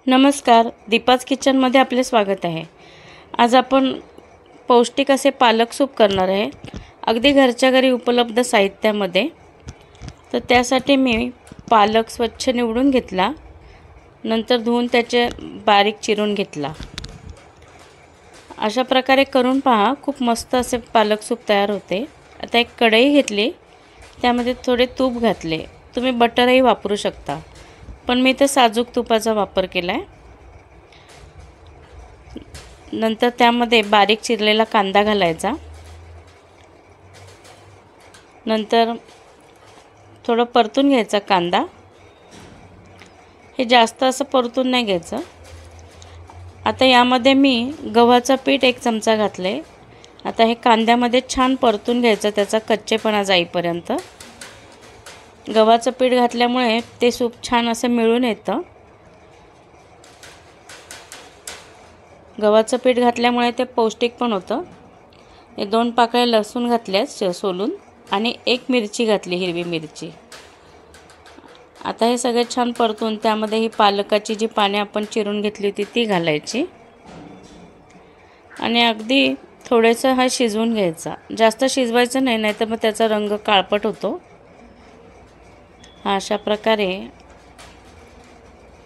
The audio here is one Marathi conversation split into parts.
नमस्कार, दीपाज किचनमध्ये आपले स्वागत आहे। आज आपण पौष्टिक असे पालक सूप करणार आहे, अगदी घरच्या घरी उपलब्ध साहित्यामध्ये। तर त्यासाठी मी पालक स्वच्छ निवडून घेतला, नंतर धुवून त्याचे बारीक चिरून घेतला। अशा प्रकारे करून पहा, खूप मस्त असे पालक सूप तयार होते। आता एक कढई घेतली, त्यामध्ये थोडे तूप घातले, तुम्ही बटरही वापरू शकता, पण मी तर साजूक तुपाचा वापर केला आहे। नंतर त्यामध्ये बारीक चिरलेला कांदा घालायचा। नंतर थोडं परतून घ्यायचा कांदा, हे जास्त असं परतून नाही घ्यायचं। आता यामध्ये मी गव्हाचं पीठ 1 चमचा घातले। आता हे कांद्यामध्ये छान परतून घ्यायचं, त्याचा कच्चेपणा जाईपर्यंत। गव्हाचं पीठ घातल्यामुळे ते सूप छान असं मिळून येतं। गव्हाचं पीठ घातल्यामुळे ते पौष्टिक पण होतं। हे 2 पाकळ्या लसूण घातल्या सोलून आणि 1 मिरची घातली, हिरवी मिरची। आता हे सगळे छान परतून त्यामध्ये ही पालकाची जी पाने आपण चिरून घेतली होती ती घालायची आणि अगदी थोडंसं हा शिजवून घ्यायचा। जास्त शिजवायचं नाही, नाहीतर मग त्याचा रंग काळपट होतो। अशा प्रकारे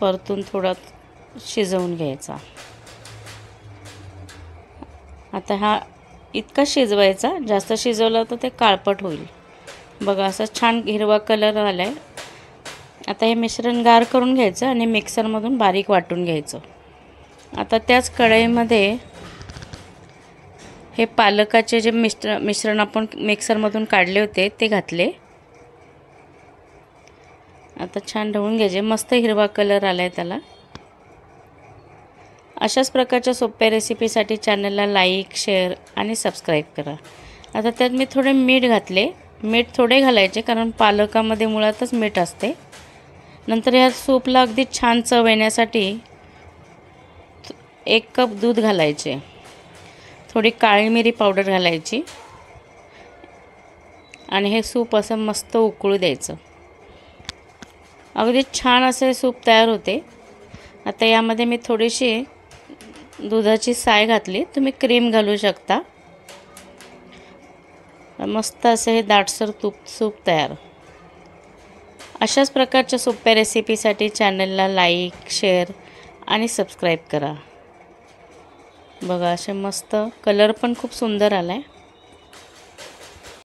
परतून थोडा शिजवून घ्यायचा। आता हा इतका शिजवायचा, जास्त शिजवलं तर ते काळपट होईल। बघा, असं छान हिरवा कलर आलाय। आता हे मिश्रण गार करून घ्यायचं आणि मिक्सरमधून बारीक वाटून घ्यायचं। आता त्याच कढईमध्ये हे पालकाचे जे मिश्रण आपण मिक्सरमधून काढले होते ते घातले। आता छान ढवळून घ्यायचे, मस्त हिरवा कलर आलाय त्याला। अशाच प्रकारच्या सोप्या रेसिपीसाठी चॅनलला लाईक, शेअर आणि सबस्क्राईब करा। आता त्यात मी थोडे मीठ घातले, मीठ थोडे घालायचे कारण पालकामध्ये मुळातच मीठ असते। नंतर या सूपला अगदी छान चव येण्यासाठी 1 कप दूध घालायचे, थोडी काळी मिरी पावडर घालायची आणि हे सूप असं मस्त उकळू द्यायचं। अगदी छान असे सूप तयार होते। आता यामध्ये मी थोडीशी दुधाची साय घातली, तुम्ही क्रीम घालू शकता। मस्त असे हे दाटसर सूप तयार। अशाच प्रकारच्या सोप्या रेसिपीसाठी चॅनलला लाईक, शेअर आणि सबस्क्राईब करा। बघा, असे मस्त कलर पण खूप सुंदर आलाय।